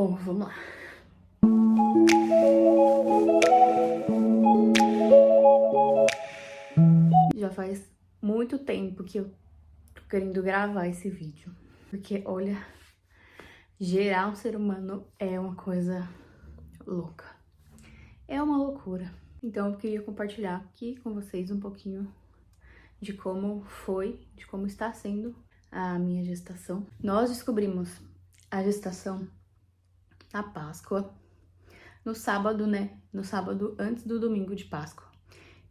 Bom, vamos lá. Já faz muito tempo que eu tô querendo gravar esse vídeo. Porque, olha, gerar um ser humano é uma coisa louca. É uma loucura. Então eu queria compartilhar aqui com vocês um pouquinho de como foi, de como está sendo a minha gestação. Nós descobrimos a gestação na Páscoa, no sábado, né? No sábado antes do domingo de Páscoa.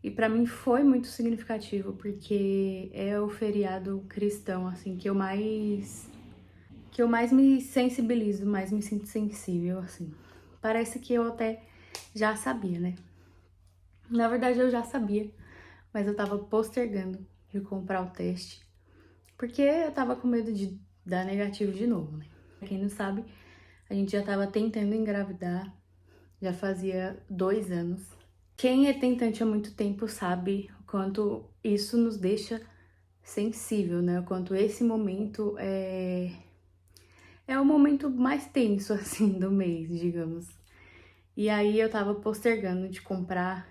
E pra mim foi muito significativo, porque é o feriado cristão, assim, que eu mais me sensibilizo, mais me sinto sensível, assim. Parece que eu até já sabia, né? Na verdade, eu já sabia, mas eu tava postergando de comprar o teste, porque eu tava com medo de dar negativo de novo, né? Pra quem não sabe, a gente já tava tentando engravidar, já fazia 2 anos. Quem é tentante há muito tempo sabe o quanto isso nos deixa sensível, né? O quanto esse momento é o momento mais tenso, assim, do mês, digamos. E aí eu tava postergando de comprar,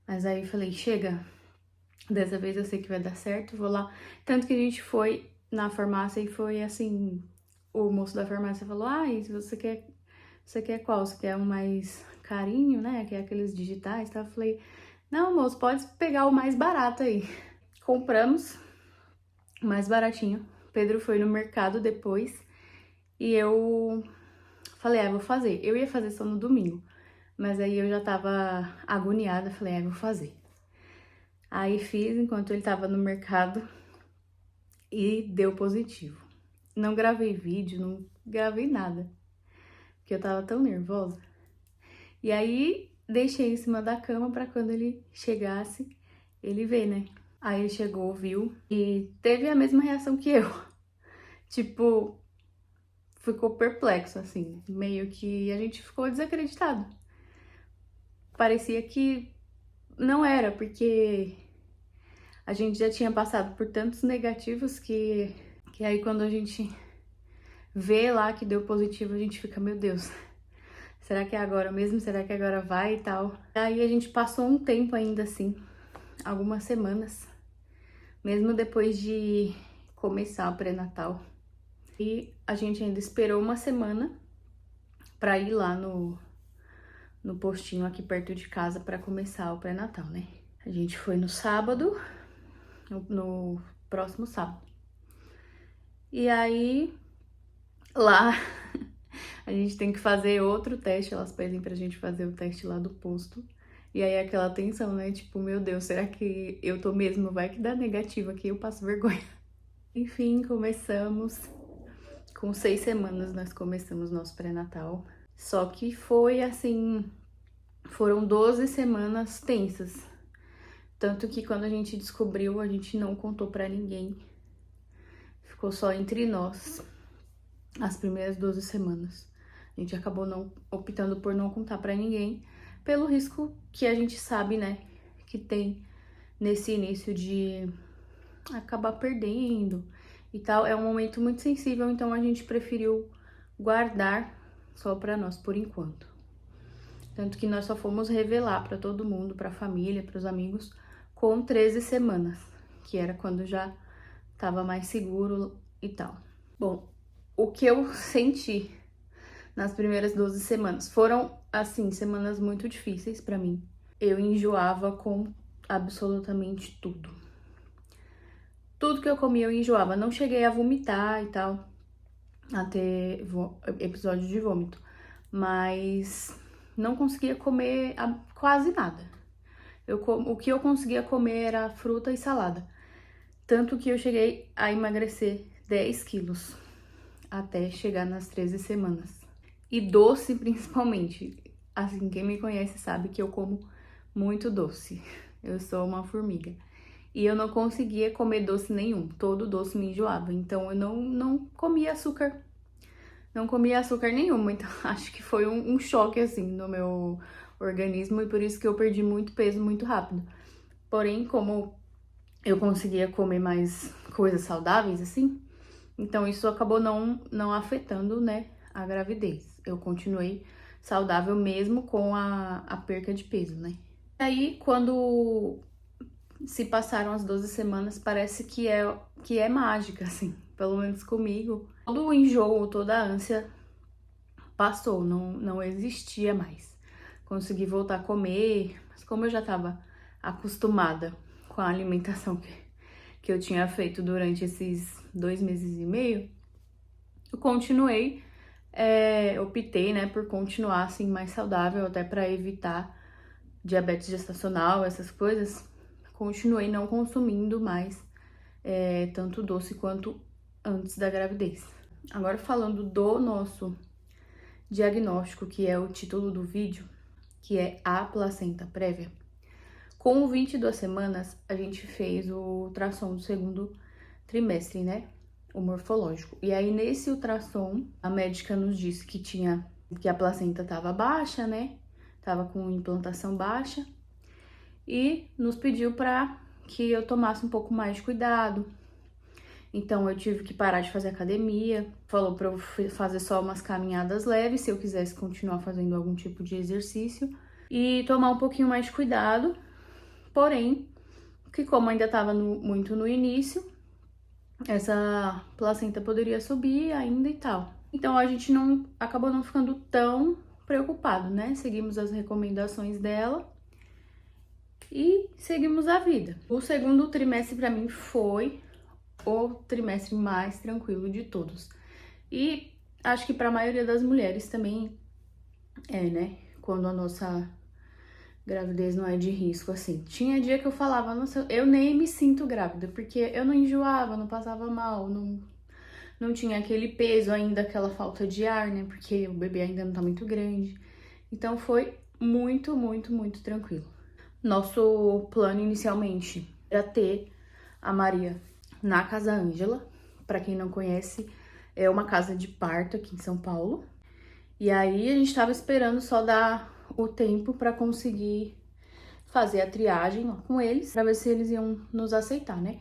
mas aí eu falei, chega, dessa vez eu sei que vai dar certo, vou lá. Tanto que a gente foi na farmácia e foi assim, o moço da farmácia falou, se você quer qual? Você quer um mais carinho, né? Quer aqueles digitais, tá? Eu falei, não, moço, pode pegar o mais barato aí. Compramos, mais baratinho. Pedro foi no mercado depois e eu falei, vou fazer. Eu ia fazer só no domingo, mas aí eu já tava agoniada, falei, vou fazer. Aí fiz enquanto ele tava no mercado e deu positivo. Não gravei vídeo, não gravei nada, porque eu tava tão nervosa. E aí deixei em cima da cama pra quando ele chegasse, ele ver, né? Aí ele chegou, viu e teve a mesma reação que eu. Tipo, ficou perplexo, assim, meio que a gente ficou desacreditado. Parecia que não era, porque a gente já tinha passado por tantos negativos que aí quando a gente vê lá que deu positivo, a gente fica, meu Deus, será que é agora mesmo? Será que agora vai e tal? Aí a gente passou um tempo ainda assim, algumas semanas, mesmo depois de começar o pré-natal. E a gente ainda esperou uma semana pra ir lá no postinho aqui perto de casa pra começar o pré-natal, né? A gente foi no sábado, no próximo sábado. E aí, lá, a gente tem que fazer outro teste, elas pedem pra gente fazer o teste lá do posto. E aí aquela tensão, né? Tipo, meu Deus, será que eu tô mesmo? Vai que dá negativo aqui, eu passo vergonha. Enfim, começamos. Com 6 semanas nós começamos nosso pré-natal. Só que foi assim, foram 12 semanas tensas. Tanto que quando a gente descobriu, a gente não contou pra ninguém. Ficou só entre nós as primeiras 12 semanas. A gente acabou não optando por não contar pra ninguém, pelo risco que a gente sabe, né, que tem nesse início de acabar perdendo e tal. É um momento muito sensível, então a gente preferiu guardar só pra nós por enquanto. Tanto que nós só fomos revelar pra todo mundo, pra família, pros amigos, com 13 semanas, que era quando já tava mais seguro e tal. Bom, o que eu senti nas primeiras 12 semanas foram, assim, semanas muito difíceis pra mim. Eu enjoava com absolutamente tudo. Tudo que eu comia eu enjoava. Não cheguei a vomitar e tal, a ter episódio de vômito, mas não conseguia comer quase nada. O que eu conseguia comer era fruta e salada. Tanto que eu cheguei a emagrecer 10 quilos até chegar nas 13 semanas. E doce, principalmente. Assim, quem me conhece sabe que eu como muito doce. Eu sou uma formiga. E eu não conseguia comer doce nenhum. Todo doce me enjoava. Então eu não comia açúcar. Não comia açúcar nenhum. Então acho que foi um choque, assim, no meu organismo. E por isso que eu perdi muito peso muito rápido. Porém, como eu conseguia comer mais coisas saudáveis, assim, então isso acabou não afetando, né, a gravidez. Eu continuei saudável mesmo com a perca de peso, né? E aí, quando se passaram as 12 semanas, parece que é mágica, assim. Pelo menos comigo. Todo o enjoo, toda a ânsia passou, não existia mais. Consegui voltar a comer, mas como eu já estava acostumada com a alimentação que eu tinha feito durante esses 2 meses e meio, eu continuei, optei, né, por continuar assim mais saudável, até para evitar diabetes gestacional, essas coisas. Continuei não consumindo mais tanto doce quanto antes da gravidez. Agora falando do nosso diagnóstico, que é o título do vídeo, que é a placenta prévia. Com 22 semanas, a gente fez o ultrassom do segundo trimestre, né? O morfológico. E aí, nesse ultrassom, a médica nos disse que a placenta tava baixa, né? Tava com implantação baixa. E nos pediu para que eu tomasse um pouco mais de cuidado. Então, eu tive que parar de fazer academia. Falou para eu fazer só umas caminhadas leves, se eu quisesse continuar fazendo algum tipo de exercício. E tomar um pouquinho mais de cuidado. Porém, que como ainda estava muito no início, essa placenta poderia subir ainda e tal. Então, a gente acabou não ficando tão preocupado, né? Seguimos as recomendações dela e seguimos a vida. O segundo trimestre para mim foi o trimestre mais tranquilo de todos. E acho que para a maioria das mulheres também né? Quando a nossa gravidez não é de risco, assim. Tinha dia que eu falava, nossa, eu nem me sinto grávida, porque eu não enjoava, não passava mal, não tinha aquele peso ainda, aquela falta de ar, né? Porque o bebê ainda não tá muito grande. Então foi muito, muito, muito tranquilo. Nosso plano inicialmente era ter a Maria na Casa Ângela. Para quem não conhece, é uma casa de parto aqui em São Paulo. E aí a gente tava esperando só dar o tempo para conseguir fazer a triagem lá com eles, para ver se eles iam nos aceitar, né?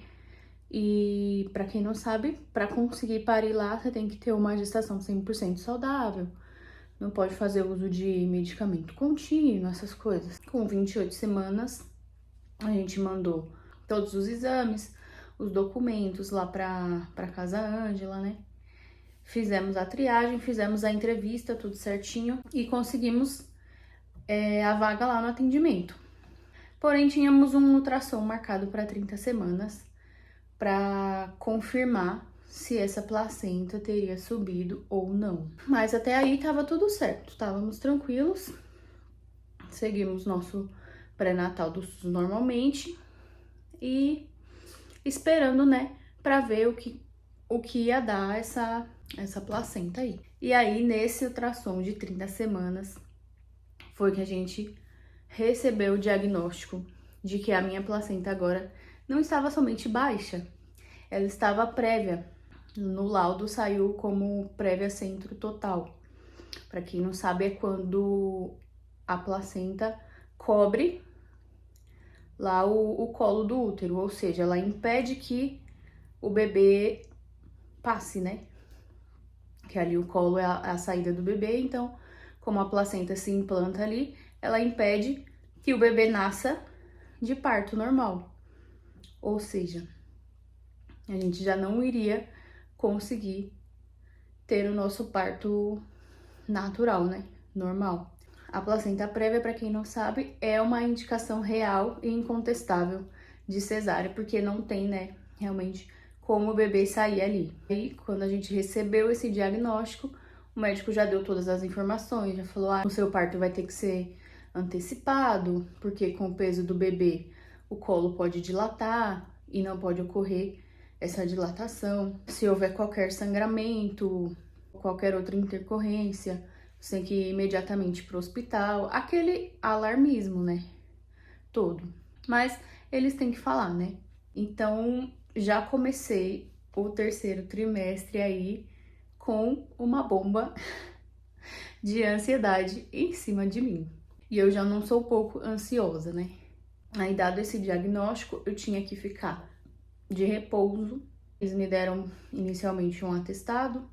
E para quem não sabe, para conseguir parir lá, você tem que ter uma gestação 100% saudável. Não pode fazer uso de medicamento contínuo, essas coisas. Com 28 semanas, a gente mandou todos os exames, os documentos lá para Casa Ângela, né? Fizemos a triagem, fizemos a entrevista, tudo certinho, e conseguimos a vaga lá no atendimento. Porém, tínhamos um ultrassom marcado para 30 semanas para confirmar se essa placenta teria subido ou não. Mas até aí tava tudo certo, estávamos tranquilos, seguimos nosso pré-natal do SUS normalmente e esperando, né, para ver o que ia dar essa placenta aí. E aí, nesse ultrassom de 30 semanas, foi que a gente recebeu o diagnóstico de que a minha placenta agora não estava somente baixa, ela estava prévia. No laudo saiu como prévia centro total. Para quem não sabe, é quando a placenta cobre lá o colo do útero, ou seja, ela impede que o bebê passe, né? Que ali o colo é a saída do bebê, então, como a placenta se implanta ali, ela impede que o bebê nasça de parto normal. Ou seja, a gente já não iria conseguir ter o nosso parto natural, né? Normal. A placenta prévia, para quem não sabe, é uma indicação real e incontestável de cesárea, porque não tem, né, realmente como o bebê sair ali. E quando a gente recebeu esse diagnóstico, o médico já deu todas as informações, já falou: o seu parto vai ter que ser antecipado, porque com o peso do bebê o colo pode dilatar e não pode ocorrer essa dilatação. Se houver qualquer sangramento, qualquer outra intercorrência, você tem que ir imediatamente pro hospital. Aquele alarmismo, né? Todo. Mas eles têm que falar, né? Então, já comecei o terceiro trimestre aí com uma bomba de ansiedade em cima de mim. E eu já não sou pouco ansiosa, né? Aí, dado esse diagnóstico, eu tinha que ficar de repouso. Eles me deram inicialmente um atestado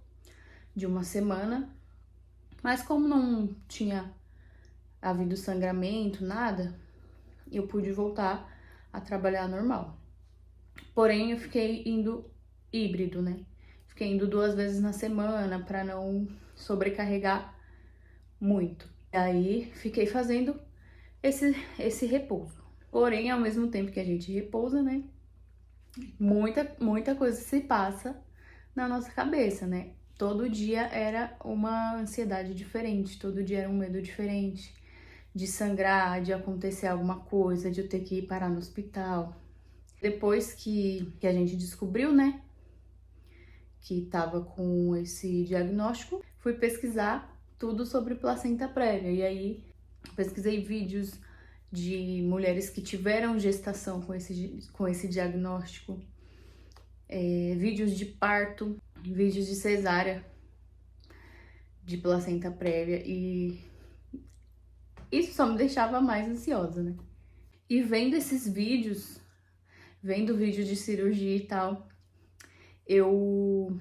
de 1 semana Mas como não tinha havido sangramento, nada, eu pude voltar a trabalhar normal. Porém, eu fiquei indo híbrido, né? Fiquei indo 2 vezes na semana para não sobrecarregar muito. E aí, fiquei fazendo esse repouso. Porém, ao mesmo tempo que a gente repousa, né? Muita coisa se passa na nossa cabeça, né? Todo dia era uma ansiedade diferente, todo dia era um medo diferente de sangrar, de acontecer alguma coisa, de eu ter que ir parar no hospital. Depois que a gente descobriu, né, que tava com esse diagnóstico, fui pesquisar tudo sobre placenta prévia. E aí, pesquisei vídeos de mulheres que tiveram gestação com esse diagnóstico, vídeos de parto, vídeos de cesárea de placenta prévia, e isso só me deixava mais ansiosa, né? E vendo esses vídeos, vendo vídeo de cirurgia e tal, eu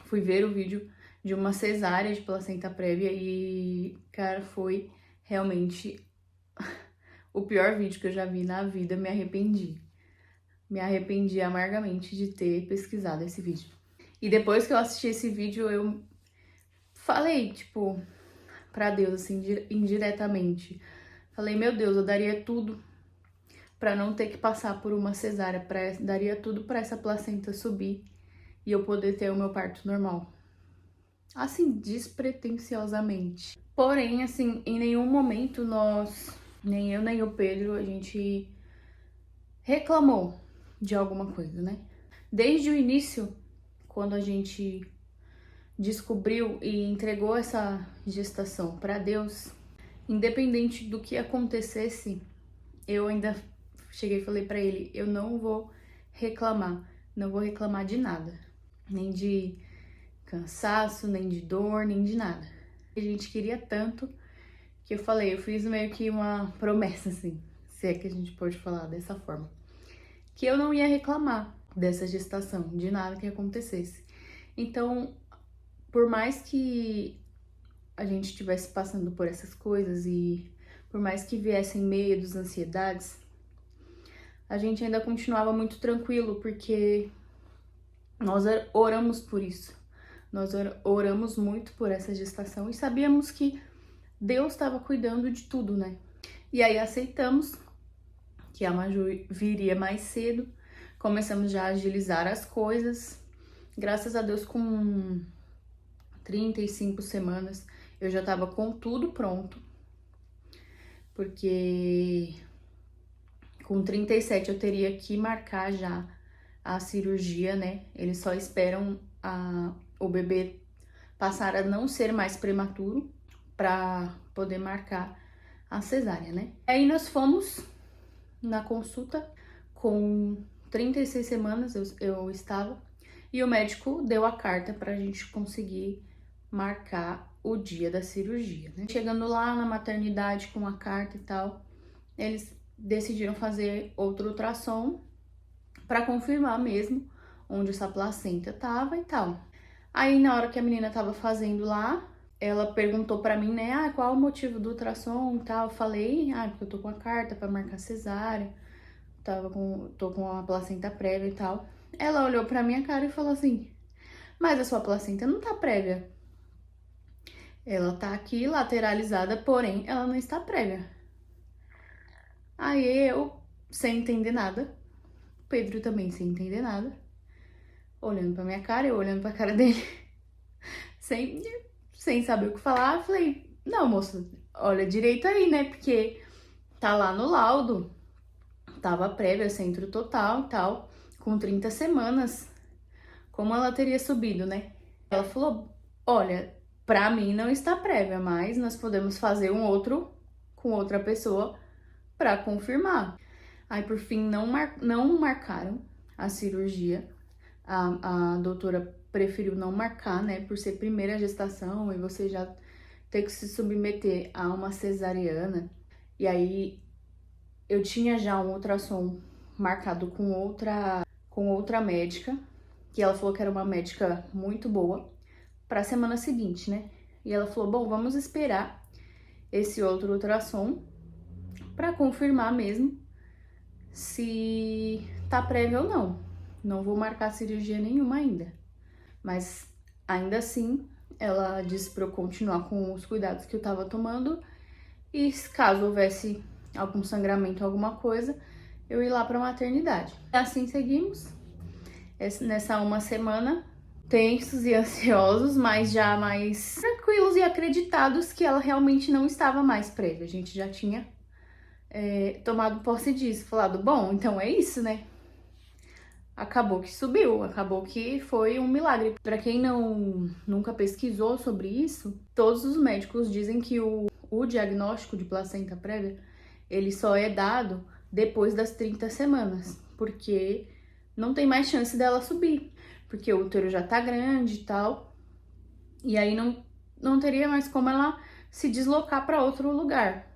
fui ver o vídeo de uma cesárea de placenta prévia e, cara, foi realmente o pior vídeo que eu já vi na vida. Me arrependi. Me arrependi amargamente de ter pesquisado esse vídeo. E depois que eu assisti esse vídeo, eu falei, tipo, pra Deus, assim, indiretamente. Falei, meu Deus, eu daria tudo pra não ter que passar por uma cesárea, daria tudo pra essa placenta subir e eu poder ter o meu parto normal. Assim, despretensiosamente. Porém, assim, em nenhum momento nós, nem eu nem o Pedro, a gente reclamou de alguma coisa, né? Desde o início, quando a gente descobriu e entregou essa gestação para Deus, independente do que acontecesse, eu ainda cheguei e falei para ele, eu não vou reclamar de nada, nem de cansaço, nem de dor, nem de nada. A gente queria tanto que eu falei, eu fiz meio que uma promessa, assim, se é que a gente pode falar dessa forma, que eu não ia reclamar dessa gestação, de nada que acontecesse. Então, por mais que a gente estivesse passando por essas coisas e por mais que viessem medos, ansiedades, a gente ainda continuava muito tranquilo, porque nós oramos por isso. Nós oramos muito por essa gestação e sabíamos que Deus estava cuidando de tudo, né? E aí aceitamos que a Maju viria mais cedo, começamos já a agilizar as coisas. Graças a Deus, com 35 semanas, eu já estava com tudo pronto, porque com 37 eu teria que marcar já a cirurgia, né? Eles só esperam o bebê passar a não ser mais prematuro para poder marcar a cesárea, né? Aí nós fomos na consulta com 36 semanas, eu estava, e o médico deu a carta pra gente conseguir marcar o dia da cirurgia, né? Chegando lá na maternidade com a carta e tal, eles decidiram fazer outro ultrassom para confirmar mesmo onde essa placenta tava e tal. Aí na hora que a menina tava fazendo lá, ela perguntou pra mim, né, qual o motivo do ultrassom e tal. Eu falei, porque eu tô com a carta pra marcar cesárea, tô com a placenta prévia e tal. Ela olhou pra minha cara e falou assim, mas a sua placenta não tá prévia. Ela tá aqui lateralizada, porém ela não está prévia. Aí eu, sem entender nada, o Pedro também sem entender nada, olhando pra minha cara, eu olhando pra cara dele, sem saber o que falar, eu falei, não, moça, olha direito aí, né, porque tá lá no laudo, tava prévia, centro total e tal, com 30 semanas, como ela teria subido, né? Ela falou, olha, pra mim não está prévia, mas nós podemos fazer um outro com outra pessoa pra confirmar. Aí, por fim, não marcaram a cirurgia. A doutora preferiu não marcar, né, por ser primeira gestação e você já ter que se submeter a uma cesariana. E aí, eu tinha já um ultrassom marcado com outra médica, que ela falou que era uma médica muito boa, pra semana seguinte, né? E ela falou, bom, vamos esperar esse outro ultrassom pra confirmar mesmo se tá prévia ou não. Não vou marcar cirurgia nenhuma ainda. Mas ainda assim, ela disse pra eu continuar com os cuidados que eu tava tomando. E caso houvesse algum sangramento, alguma coisa, eu ir lá pra maternidade. Assim seguimos. Nessa uma semana, tensos e ansiosos, mas já mais tranquilos e acreditados que ela realmente não estava mais prévia. A gente já tinha tomado posse disso, falado, bom, então é isso, né? Acabou que subiu, acabou que foi um milagre. Para quem nunca pesquisou sobre isso, todos os médicos dizem que o diagnóstico de placenta prévia, ele só é dado depois das 30 semanas, porque não tem mais chance dela subir, porque o útero já tá grande e tal, e aí não teria mais como ela se deslocar para outro lugar.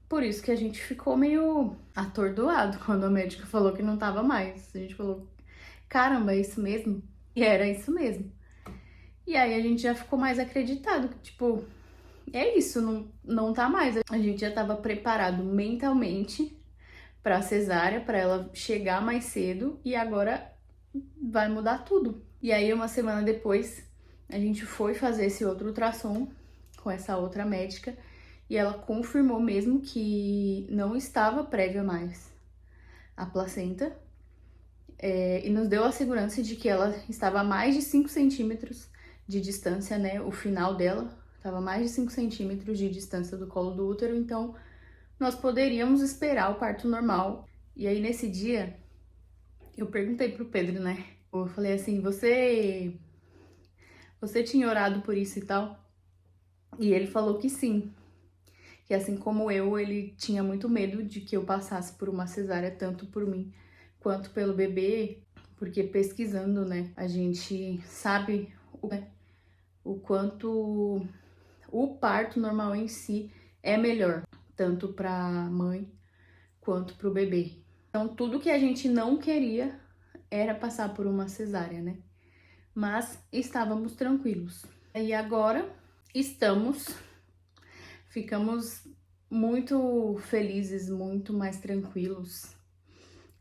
Por isso que a gente ficou meio atordoado quando a médica falou que não tava mais. A gente falou, caramba, é isso mesmo? E era isso mesmo. E aí a gente já ficou mais acreditado, que tipo, é isso, não tá mais. A gente já tava preparado mentalmente pra cesárea, pra ela chegar mais cedo, e agora vai mudar tudo. E aí uma semana depois, a gente foi fazer esse outro ultrassom com essa outra médica, e ela confirmou mesmo que não estava prévia mais a placenta, e nos deu a segurança de que ela estava a mais de 5 centímetros de distância, né? O final dela estava a mais de 5 centímetros de distância do colo do útero, então nós poderíamos esperar o parto normal. E aí nesse dia, eu perguntei pro Pedro, né? Eu falei assim, você tinha orado por isso e tal? E ele falou que sim. Que assim como eu, ele tinha muito medo de que eu passasse por uma cesárea, tanto por mim quanto pelo bebê, porque pesquisando, né, a gente sabe o quanto o parto normal em si é melhor, tanto para mãe quanto para o bebê. Então, tudo que a gente não queria era passar por uma cesárea, né? Mas estávamos tranquilos. E agora ficamos muito felizes, muito mais tranquilos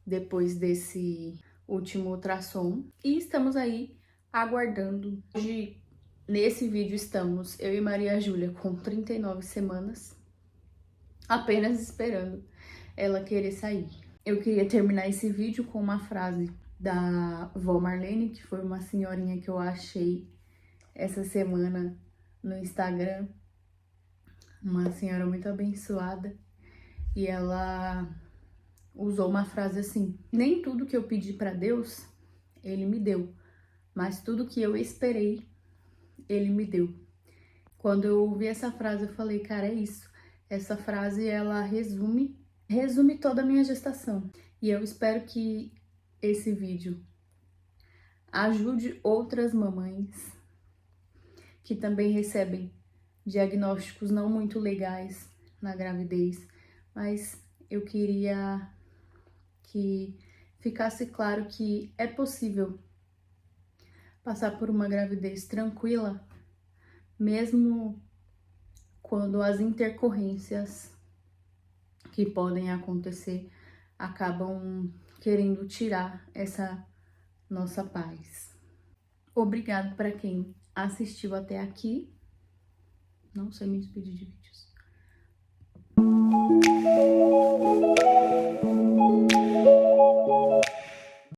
depois desse último ultrassom. E estamos aí aguardando. Hoje, nesse vídeo, estamos eu e Maria Júlia com 39 semanas, apenas esperando ela querer sair. Eu queria terminar esse vídeo com uma frase da vó Marlene, que foi uma senhorinha que eu achei essa semana no Instagram. Uma senhora muito abençoada. E ela usou uma frase assim: nem tudo que eu pedi para Deus, ele me deu, mas tudo que eu esperei, ele me deu. Quando eu ouvi essa frase, eu falei, cara, é isso. Essa frase, ela resume toda a minha gestação. E eu espero que esse vídeo ajude outras mamães que também recebem diagnósticos não muito legais na gravidez, mas eu queria que ficasse claro que é possível passar por uma gravidez tranquila, mesmo quando as intercorrências que podem acontecer acabam querendo tirar essa nossa paz. Obrigado para quem assistiu até aqui. Não sei me despedir de vídeos.